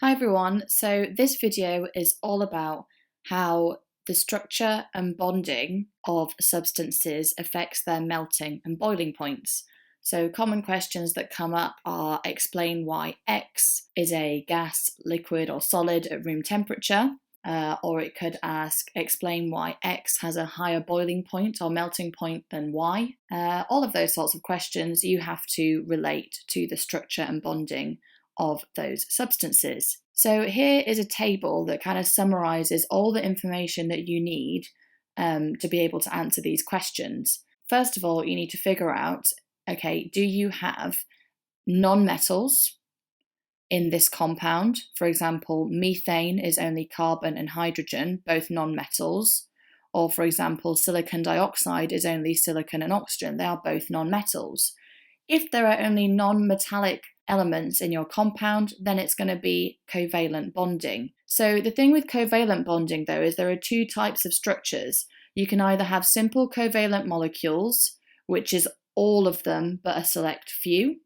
Hi everyone, so this video is all about how the structure and bonding of substances affects their melting and boiling points. So common questions that come up are explain why X is a gas, liquid or solid at room temperature, or it could ask explain why X has a higher boiling point or melting point than Y. All of those sorts of questions you have to relate to the structure and bonding of those substances. So here is a table that kind of summarizes all the information that you need to be able to answer these questions. First of all, you need to figure out, okay, do you have non-metals in this compound? For example, methane is only carbon and hydrogen, both non-metals. Or for example, silicon dioxide is only silicon and oxygen. They are both non-metals. If there are only non-metallic elements in your compound, then it's going to be covalent bonding. So the thing with covalent bonding, though, is there are two types of structures. You can either have simple covalent molecules, which is all of them but a select few,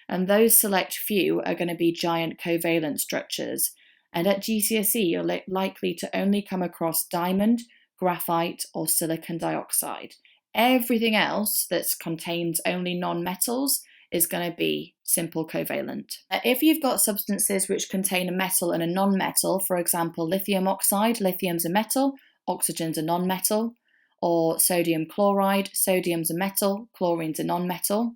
and those select few are going to be giant covalent structures. And at GCSE, you're likely to only come across diamond, graphite, or silicon dioxide. Everything else that contains only non-metals is going to be simple covalent. If you've got substances which contain a metal and a non-metal, for example, lithium oxide, lithium's a metal, oxygen's a non-metal, or sodium chloride, sodium's a metal, chlorine's a non-metal.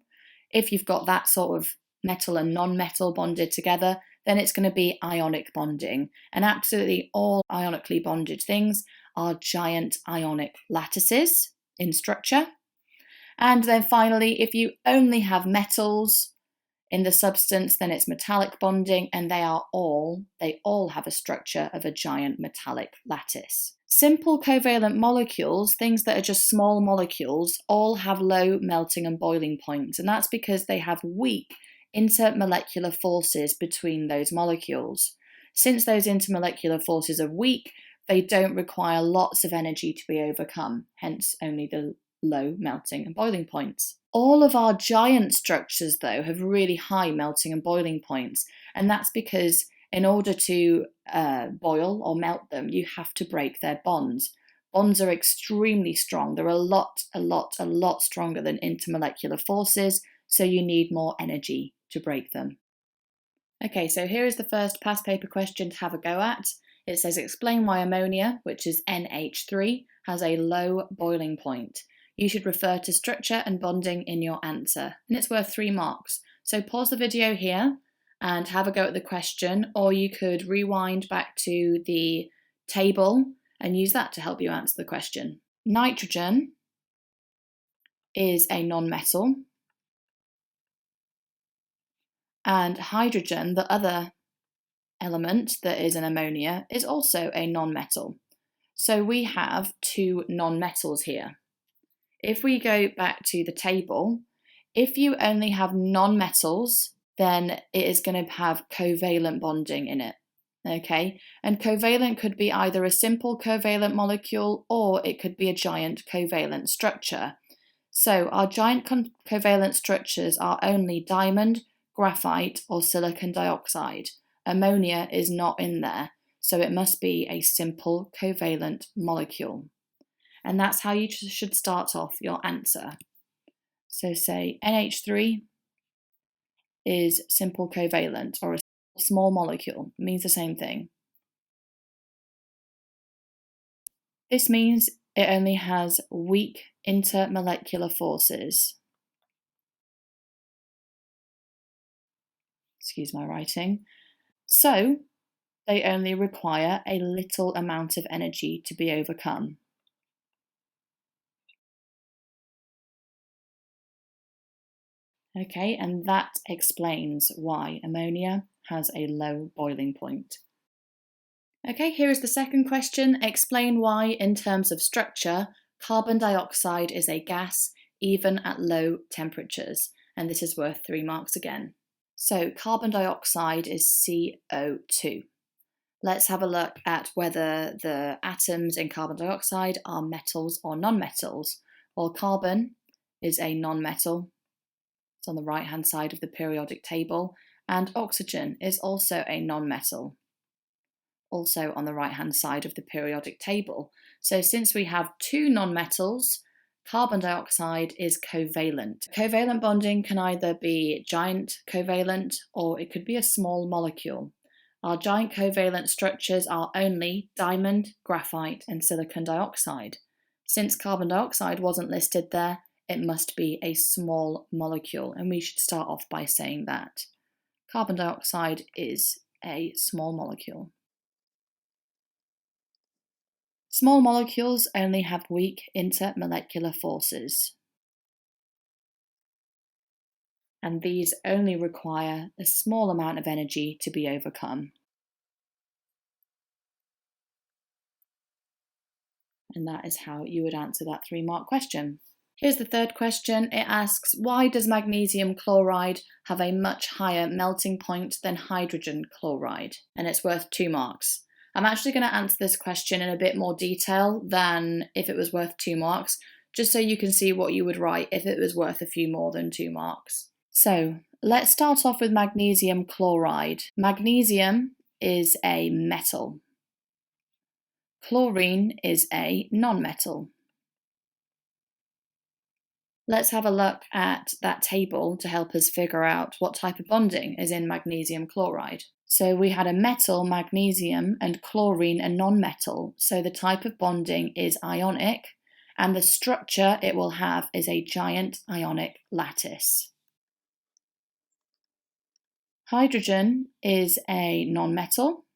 If you've got that sort of metal and non-metal bonded together, then it's going to be ionic bonding. And absolutely all ionically bonded things are giant ionic lattices in structure. And then finally, if you only have metals in the substance, then it's metallic bonding, and they all have a structure of a giant metallic lattice. Simple covalent molecules, things that are just small molecules, all have low melting and boiling points, and that's because they have weak intermolecular forces between those molecules. Since those intermolecular forces are weak, they don't require lots of energy to be overcome, hence only the low melting and boiling points. All of our giant structures, though, have really high melting and boiling points, and that's because in order to boil or melt them, you have to break their bonds. Bonds are extremely strong. They're a lot stronger than intermolecular forces, so you need more energy to break them. Okay, so here is the first past paper question to have a go at. It says explain why ammonia, which is NH3, has a low boiling point. You should refer to structure and bonding in your answer, and it's worth 3 marks. So pause the video here and have a go at the question, or you could rewind back to the table and use that to help you answer the question. Nitrogen is a non-metal, and hydrogen, the other element that is an ammonia, is also a non-metal. So we have 2 non-metals here. If we go back to the table, if you only have non-metals, then it is going to have covalent bonding in it, okay? And covalent could be either a simple covalent molecule or it could be a giant covalent structure. So our giant covalent structures are only diamond, graphite, or silicon dioxide. Ammonia is not in there, so it must be a simple covalent molecule. And that's how you should start off your answer. So say NH3 is simple covalent, or a small molecule. It means the same thing. This means it only has weak intermolecular forces. Excuse my writing. So they only require a little amount of energy to be overcome. Okay, and that explains why ammonia has a low boiling point. Okay, here is the second question. Explain why, in terms of structure, carbon dioxide is a gas even at low temperatures. And this is worth 3 marks again. So carbon dioxide is CO2. Let's have a look at whether the atoms in carbon dioxide are metals or non-metals. Well, carbon is a non-metal. It's on the right-hand side of the periodic table, and oxygen is also a non-metal, also on the right-hand side of the periodic table. So since we have two nonmetals, carbon dioxide is covalent. Covalent bonding can either be giant covalent or it could be a small molecule. Our giant covalent structures are only diamond, graphite, and silicon dioxide. Since carbon dioxide wasn't listed there, it must be a small molecule, and we should start off by saying that. Carbon dioxide is a small molecule. Small molecules only have weak intermolecular forces, and these only require a small amount of energy to be overcome. And that is how you would answer that 3-mark question. Here's the third question. It asks, why does magnesium chloride have a much higher melting point than hydrogen chloride? And it's worth 2 marks. I'm actually going to answer this question in a bit more detail than if it was worth 2 marks, just so you can see what you would write if it was worth a few more than 2 marks. So let's start off with magnesium chloride. Magnesium is a metal. Chlorine is a non-metal. Let's have a look at that table to help us figure out what type of bonding is in magnesium chloride. So we had a metal, magnesium, and chlorine, a non-metal. So the type of bonding is ionic, and the structure it will have is a giant ionic lattice. Hydrogen is a non-metal,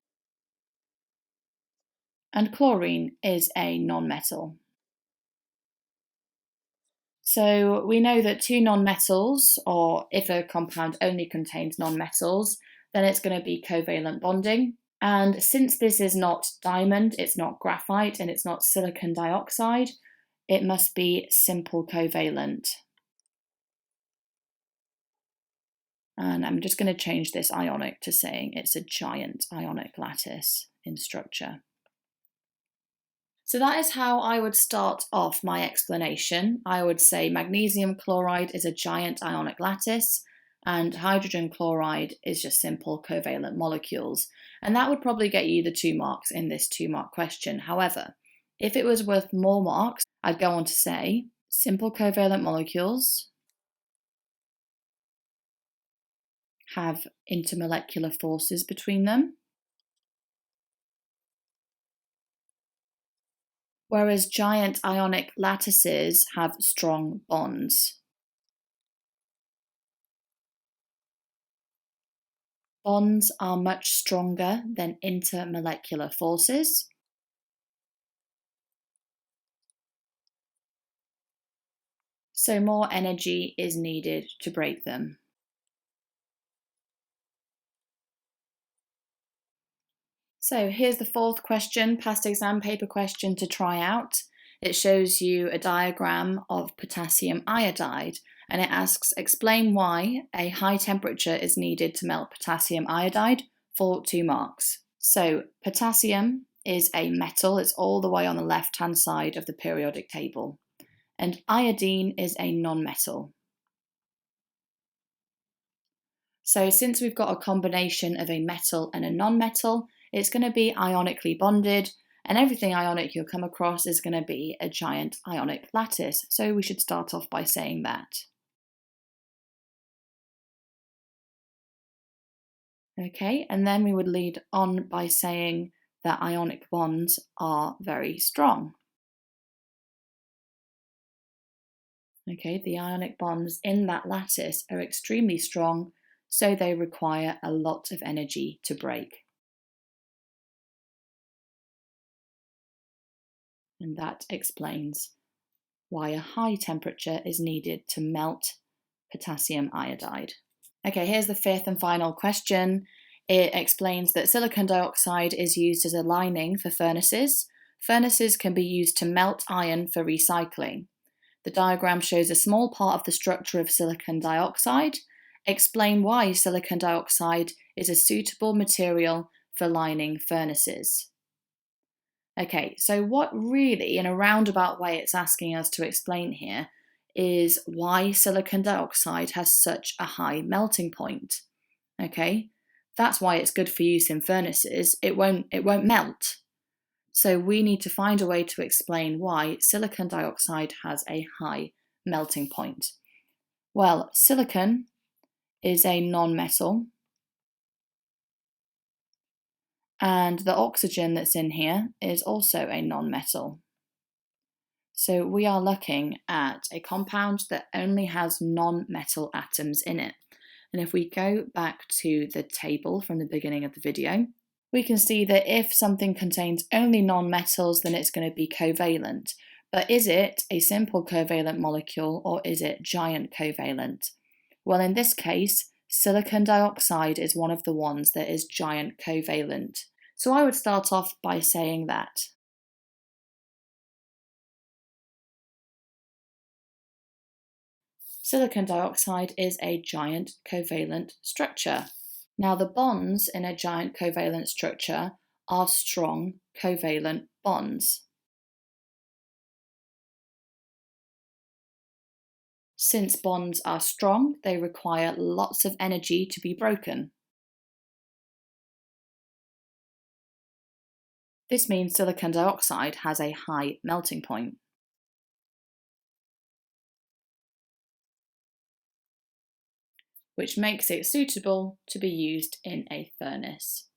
and chlorine is a non-metal. So we know that two nonmetals, or if a compound only contains nonmetals, then it's going to be covalent bonding. And since this is not diamond, it's not graphite, and it's not silicon dioxide, it must be simple covalent. And I'm just going to change this ionic to saying it's a giant ionic lattice in structure. So that is how I would start off my explanation. I would say magnesium chloride is a giant ionic lattice and hydrogen chloride is just simple covalent molecules. And that would probably get you the 2 marks in this 2-mark question. However, if it was worth more marks, I'd go on to say simple covalent molecules have intermolecular forces between them, whereas giant ionic lattices have strong bonds. Bonds are much stronger than intermolecular forces. So more energy is needed to break them. So here's the 4th question, past exam paper question to try out. It shows you a diagram of potassium iodide, and it asks, explain why a high temperature is needed to melt potassium iodide for 2 marks. So potassium is a metal, it's all the way on the left-hand side of the periodic table, and iodine is a non-metal. So since we've got a combination of a metal and a non-metal, it's going to be ionically bonded, and everything ionic you'll come across is going to be a giant ionic lattice. So we should start off by saying that. Okay, and then we would lead on by saying that ionic bonds are very strong. Okay, the ionic bonds in that lattice are extremely strong, so they require a lot of energy to break. And that explains why a high temperature is needed to melt potassium iodide. Okay, here's the 5th and final question. It explains that silicon dioxide is used as a lining for furnaces. Furnaces can be used to melt iron for recycling. The diagram shows a small part of the structure of silicon dioxide. Explain why silicon dioxide is a suitable material for lining furnaces. Okay, so what really, in a roundabout way, it's asking us to explain here is why silicon dioxide has such a high melting point. Okay, that's why it's good for use in furnaces. It won't melt. So we need to find a way to explain why silicon dioxide has a high melting point. Well, silicon is a non-metal, and the oxygen that's in here is also a non-metal. So we are looking at a compound that only has non-metal atoms in it. And if we go back to the table from the beginning of the video, we can see that if something contains only non-metals, then it's going to be covalent. But is it a simple covalent molecule or is it giant covalent? Well, in this case, silicon dioxide is one of the ones that is giant covalent. So I would start off by saying that silicon dioxide is a giant covalent structure. Now, the bonds in a giant covalent structure are strong covalent bonds. Since bonds are strong, they require lots of energy to be broken. This means silicon dioxide has a high melting point, which makes it suitable to be used in a furnace.